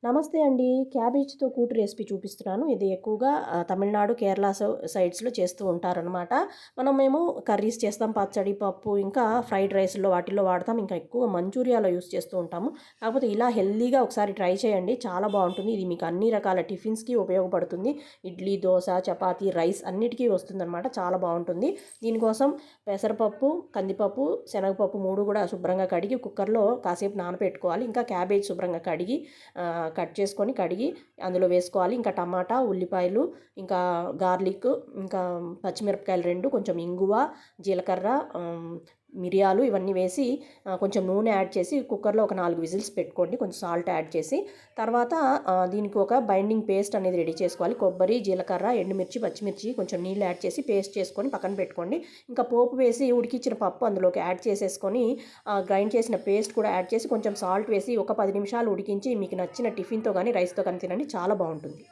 నమస్తే అండి. క్యాబేజ్‌తో కూటు రెసిపీ చూపిస్తున్నాను. ఇది ఎక్కువగా తమిళనాడు, కేరళ సైడ్స్‌లో చేస్తూ ఉంటారనమాట. మేము కర్రీస్ చేస్తాం. పచ్చడి, పప్పు ఇంకా ఫ్రైడ్ రైస్‌లో వాటిల్లో వాడతాం. ఇంకా ఎక్కువ మంచూరియాలో యూజ్ చేస్తూ ఉంటాము. కాకపోతే ఇలా హెల్తీగా ఒకసారి ట్రై చేయండి. చాలా బావుంటుంది. ఇది మీకు అన్ని రకాల టిఫిన్స్‌కి ఉపయోగపడుతుంది. ఇడ్లీ, దోస, చపాతీ, రైస్ అన్నిటికీ వస్తుందనమాట. చాలా బావుంటుంది. దీనికోసం పెసరపప్పు, కందిపప్పు, శనగపప్పు 3 కూడా శుభ్రంగా కడిగి కుక్కర్‌లో కాసేపు నానబెట్టుకోవాలి. ఇంకా క్యాబేజ్ శుభ్రంగా కడిగి కట్ చేసుకొని కడిగి అందులో వేసుకోవాలి. ఇంకా టమాటా, ఉల్లిపాయలు, ఇంకా గార్లిక్, ఇంకా పచ్చిమిరపకాయలు 2, కొంచెం ఇంగువ, జీలకర్ర, మిరియాలు ఇవన్నీ వేసి కొంచెం నూనె యాడ్ చేసి కుక్కర్లో ఒక 4 విజిల్స్ పెట్టుకోండి. కొంచెం సాల్ట్ యాడ్ చేసి తర్వాత దీనికి ఒక బైండింగ్ పేస్ట్ అనేది రెడీ చేసుకోవాలి. కొబ్బరి, జీలకర్ర, ఎండుమిర్చి, పచ్చిమిర్చి కొంచెం నీళ్ళు యాడ్ చేసి పేస్ట్ చేసుకొని పక్కన పెట్టుకోండి. ఇంకా పోపు వేసి ఉడికించిన పప్పు అందులోకి యాడ్ చేసేసుకొని గ్రైండ్ చేసిన పేస్ట్ కూడా యాడ్ చేసి కొంచెం సాల్ట్ వేసి ఒక 10 నిమిషాలు ఉడికించి మీకు నచ్చిన టిఫిన్‌తో కానీ రైస్‌తో కానీ తినండి. చాలా బావుంటుంది.